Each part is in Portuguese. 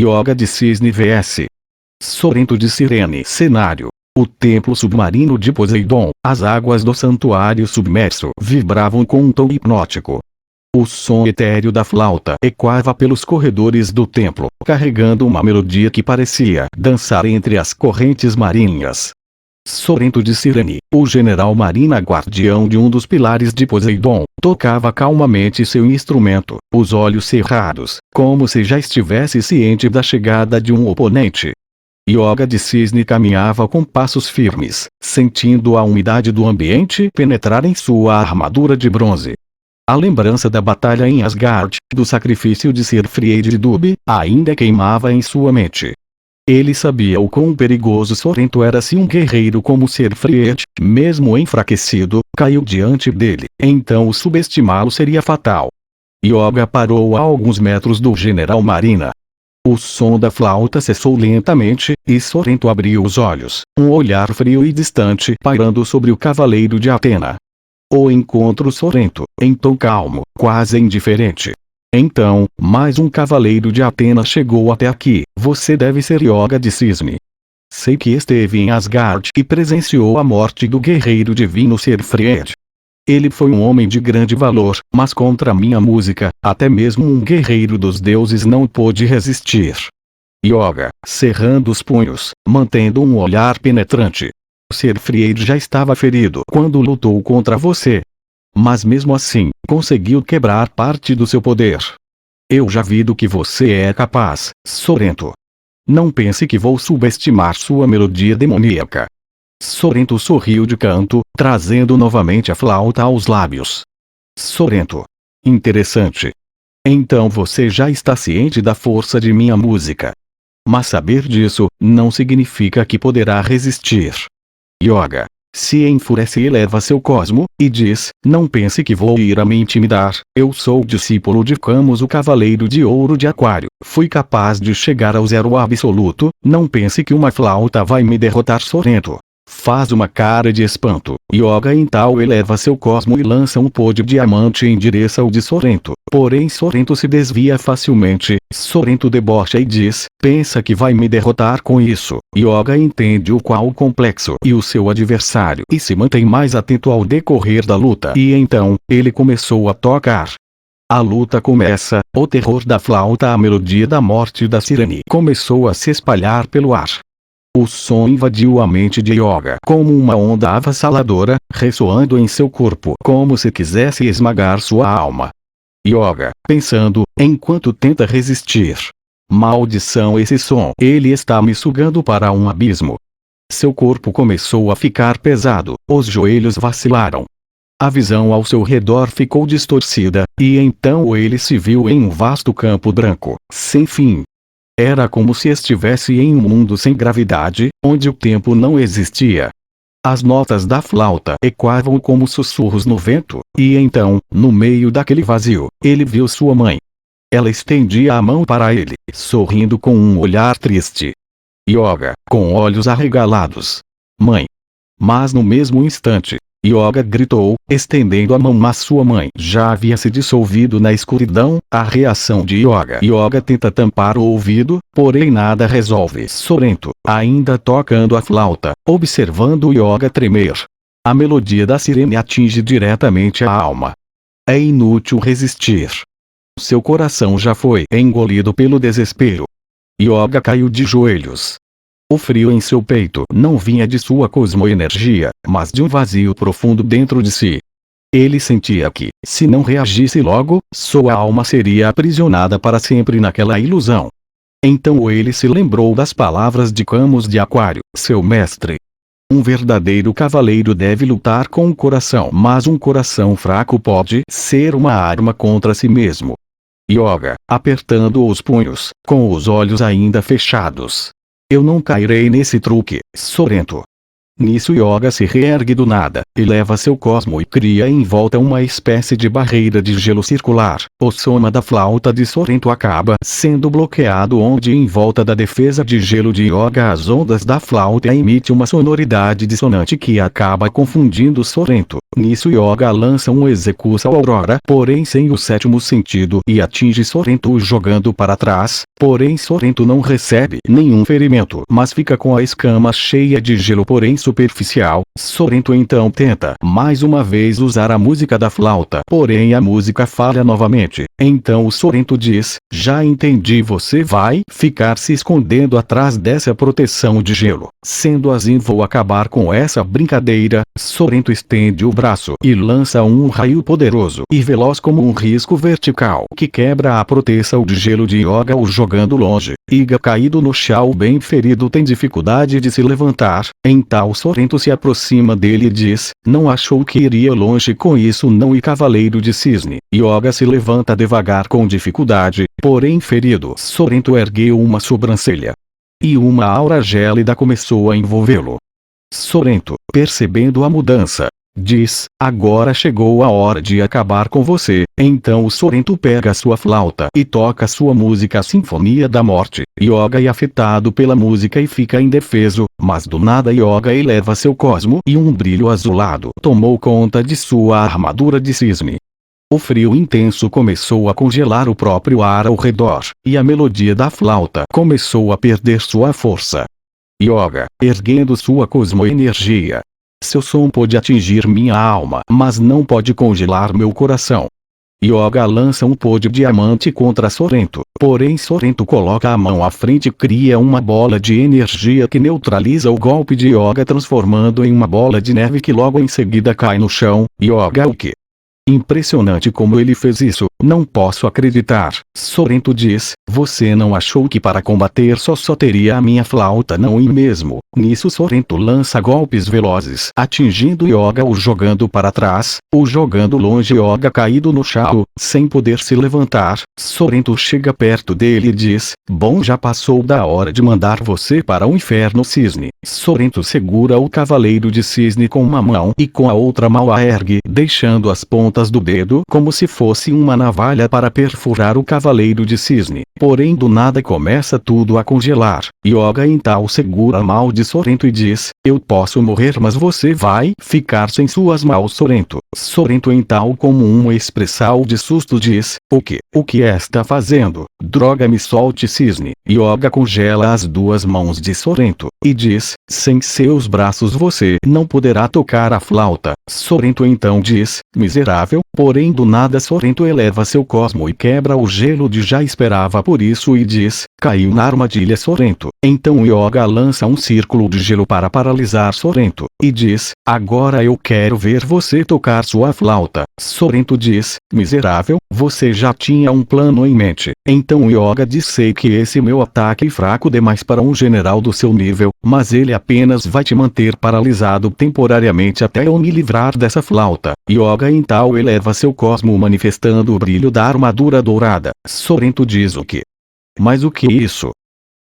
Yoga de Cisne vs Sorrento de Cirene. Cenário: o templo submarino de Poseidon. As águas do santuário submerso vibravam com um tom hipnótico. O som etéreo da flauta ecoava pelos corredores do templo, carregando uma melodia que parecia dançar entre as correntes marinhas. Sorrento de Cirene, o general marina guardião de um dos pilares de Poseidon, tocava calmamente seu instrumento, os olhos cerrados, como se já estivesse ciente da chegada de um oponente. Yoga de Cisne caminhava com passos firmes, sentindo a umidade do ambiente penetrar em sua armadura de bronze. A lembrança da batalha em Asgard, do sacrifício de Sirfried de Dub, ainda queimava em sua mente. Ele sabia o quão perigoso Sorrento era se um guerreiro como Sirfried, mesmo enfraquecido, caiu diante dele, então o subestimá-lo seria fatal. Yoga parou a alguns metros do general marina. O som da flauta cessou lentamente, e Sorrento abriu os olhos, um olhar frio e distante pairando sobre o cavaleiro de Atena. O encontro Sorrento, em tom calmo, quase indiferente. Então, mais um cavaleiro de Atena chegou até aqui. Você deve ser Yoga de Cisne. Sei que esteve em Asgard e presenciou a morte do guerreiro divino Sirfried. Ele foi um homem de grande valor, mas contra minha música, até mesmo um guerreiro dos deuses não pôde resistir. Yoga, cerrando os punhos, mantendo um olhar penetrante. Sirfried já estava ferido quando lutou contra você. Mas mesmo assim, conseguiu quebrar parte do seu poder. Eu já vi do que você é capaz, Sorrento. Não pense que vou subestimar sua melodia demoníaca. Sorrento sorriu de canto, trazendo novamente a flauta aos lábios. Sorrento. Interessante. Então você já está ciente da força de minha música. Mas saber disso, não significa que poderá resistir. Yoga se enfurece e eleva seu cosmo, e diz: não pense que vou ir a me intimidar, eu sou discípulo de Camus, o cavaleiro de ouro de Aquário, fui capaz de chegar ao zero absoluto, não pense que uma flauta vai me derrotar. Sorrento faz uma cara de espanto. Yoga então eleva seu cosmo e lança um pó de diamante em direção de Sorrento, porém Sorrento se desvia facilmente. Sorrento debocha e diz: pensa que vai me derrotar com isso. Yoga entende o qual complexo e o seu adversário e se mantém mais atento ao decorrer da luta, e então, ele começou a tocar. A luta começa, o terror da flauta, a melodia da morte da Cirene começou a se espalhar pelo ar. O som invadiu a mente de Yoga como uma onda avassaladora, ressoando em seu corpo como se quisesse esmagar sua alma. Yoga, pensando, enquanto tenta resistir. Maldição, esse som, ele está me sugando para um abismo. Seu corpo começou a ficar pesado, os joelhos vacilaram. A visão ao seu redor ficou distorcida, e então ele se viu em um vasto campo branco, sem fim. Era como se estivesse em um mundo sem gravidade, onde o tempo não existia. As notas da flauta ecoavam como sussurros no vento, e então, no meio daquele vazio, ele viu sua mãe. Ela estendia a mão para ele, sorrindo com um olhar triste. Yoga, com olhos arregalados. Mãe. Mas no mesmo instante, Yoga gritou, estendendo a mão, mas sua mãe já havia se dissolvido na escuridão. A reação de Yoga. Yoga tenta tampar o ouvido, porém nada resolve. Sorrento, ainda tocando a flauta, observando Yoga tremer. A melodia da sirene atinge diretamente a alma. É inútil resistir. Seu coração já foi engolido pelo desespero. Yoga caiu de joelhos. O frio em seu peito não vinha de sua cosmoenergia, mas de um vazio profundo dentro de si. Ele sentia que, se não reagisse logo, sua alma seria aprisionada para sempre naquela ilusão. Então ele se lembrou das palavras de Camus de Aquário, seu mestre. Um verdadeiro cavaleiro deve lutar com o coração, mas um coração fraco pode ser uma arma contra si mesmo. Yoga, apertando os punhos, com os olhos ainda fechados. Eu não cairei nesse truque, Sorrento. Nisso Yoga se reergue do nada, eleva seu cosmo e cria em volta uma espécie de barreira de gelo circular. O soma da flauta de Sorrento acaba sendo bloqueado onde em volta da defesa de gelo de Yoga as ondas da flauta emitem uma sonoridade dissonante que acaba confundindo Sorrento. Nisso Yoga lança um execução Aurora, porém sem o sétimo sentido, e atinge Sorrento jogando para trás, porém Sorrento não recebe nenhum ferimento, mas fica com a escama cheia de gelo porém superficial. Sorrento então tenta mais uma vez usar a música da flauta, porém a música falha novamente. Então o Sorrento diz: já entendi, você vai ficar se escondendo atrás dessa proteção de gelo. Sendo assim, vou acabar com essa brincadeira. Sorrento estende o braço e lança um raio poderoso e veloz como um risco vertical que quebra a proteção de gelo de Yoga o jogando longe. Iga caído no chão bem ferido tem dificuldade de se levantar. Então Sorrento se aproxima dele e diz: não achou que iria longe com isso não, e Cavaleiro de Cisne. Yoga se levanta devagar com dificuldade, porém ferido. Sorrento ergueu uma sobrancelha e uma aura gélida começou a envolvê-lo. Sorrento, percebendo a mudança, diz: agora chegou a hora de acabar com você. Então o Sorrento pega sua flauta e toca sua música, a Sinfonia da Morte. Yoga é afetado pela música e fica indefeso, mas do nada Yoga eleva seu cosmo e um brilho azulado tomou conta de sua armadura de cisne. O frio intenso começou a congelar o próprio ar ao redor, e a melodia da flauta começou a perder sua força. Yoga, erguendo sua cosmoenergia. Seu som pode atingir minha alma, mas não pode congelar meu coração. Yoga lança um pó de diamante contra Sorrento, porém Sorrento coloca a mão à frente e cria uma bola de energia que neutraliza o golpe de Yoga, transformando em uma bola de neve que logo em seguida cai no chão. Yoga, o que? Impressionante como ele fez isso, não posso acreditar. Sorrento diz: você não achou que para combater só teria a minha flauta, não é mesmo? Nisso Sorrento lança golpes velozes, atingindo Yoga o jogando para trás, o jogando longe. Yoga caído no chão, sem poder se levantar. Sorrento chega perto dele e diz: bom, já passou da hora de mandar você para o inferno, Cisne. Sorrento segura o Cavaleiro de Cisne com uma mão e com a outra mão a ergue, deixando as pontas do dedo como se fosse uma navalha para perfurar o Cavaleiro de Cisne. Porém do nada começa tudo a congelar. Yoga então segura a mão de Sorrento e diz: eu posso morrer, mas você vai ficar sem suas mãos, Sorrento. Sorrento então, como uma expressão de susto, diz: o que está fazendo? Droga, me solte, Cisne. Yoga congela as duas mãos de Sorrento e diz: sem seus braços você não poderá tocar a flauta. Sorrento então diz: miserável. Porém do nada Sorrento eleva seu cosmo e quebra o gelo de já esperava por isso e diz: caiu na armadilha, Sorrento. Então Yoga lança um círculo de gelo para paralisar Sorrento e diz: agora eu quero ver você tocar sua flauta. Sorrento diz: miserável, você já tinha um plano em mente. Então Yoga diz: sei que esse meu ataque é fraco demais para um general do seu nível, mas ele apenas vai te manter paralisado temporariamente até eu me livrar dessa flauta. Yoga então eleva seu cosmo manifestando o brilho da armadura dourada. Sorrento diz: o que? Mas o que é isso?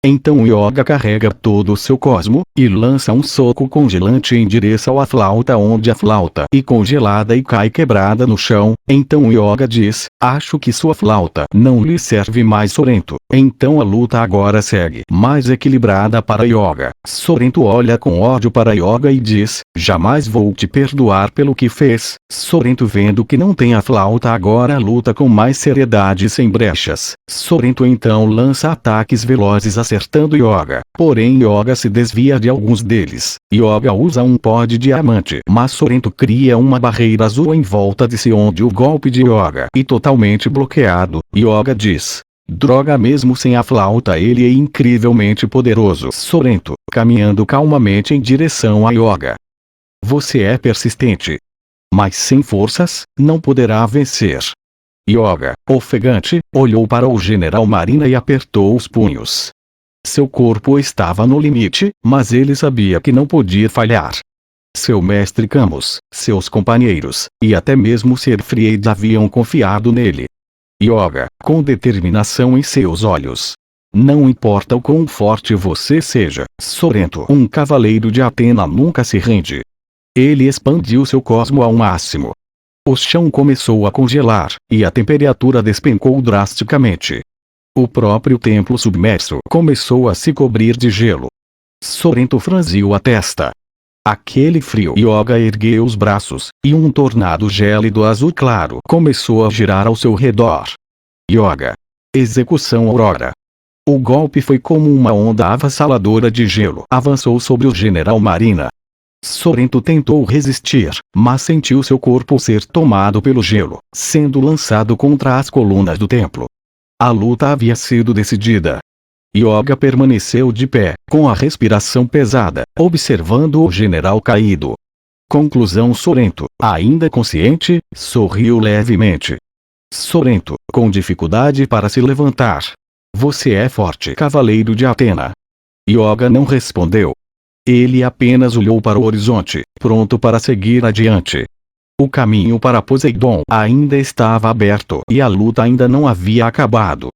Então Yoga carrega todo o seu cosmo e lança um soco congelante em direção à flauta, onde a flauta é congelada e cai quebrada no chão. Então Yoga diz: acho que sua flauta não lhe serve mais, Sorrento. Então a luta agora segue mais equilibrada para Yoga. Sorrento olha com ódio para Yoga e diz: jamais vou te perdoar pelo que fez. Sorrento, vendo que não tem a flauta, agora luta com mais seriedade sem brechas. Sorrento então lança ataques velozes acertando Yoga, porém Yoga se desvia de alguns deles. Yoga usa um pó de diamante, mas Sorrento cria uma barreira azul em volta de si onde o golpe de Yoga é totalmente bloqueado. Yoga diz: droga, mesmo sem a flauta ele é incrivelmente poderoso. Sorrento, caminhando calmamente em direção a Yoga: você é persistente, mas sem forças, não poderá vencer. Yoga, ofegante, olhou para o general Marina e apertou os punhos. Seu corpo estava no limite, mas ele sabia que não podia falhar. Seu mestre Camus, seus companheiros, e até mesmo Siegfried haviam confiado nele. Yoga, com determinação em seus olhos: não importa o quão forte você seja, Sorrento, um cavaleiro de Atena nunca se rende. Ele expandiu seu cosmo ao máximo. O chão começou a congelar, e a temperatura despencou drasticamente. O próprio templo submerso começou a se cobrir de gelo. Sorrento franziu a testa. Aquele frio Yoga ergueu os braços, e um tornado gélido azul claro começou a girar ao seu redor. Yoga. Execução Aurora. O golpe foi como uma onda avassaladora de gelo. Avançou sobre o general Marina. Sorrento tentou resistir, mas sentiu seu corpo ser tomado pelo gelo, sendo lançado contra as colunas do templo. A luta havia sido decidida. Yoga permaneceu de pé, com a respiração pesada, observando o general caído. Conclusão: Sorrento, ainda consciente, sorriu levemente. Sorrento, com dificuldade para se levantar. Você é forte, cavaleiro de Atena. Yoga não respondeu. Ele apenas olhou para o horizonte, pronto para seguir adiante. O caminho para Poseidon ainda estava aberto e a luta ainda não havia acabado.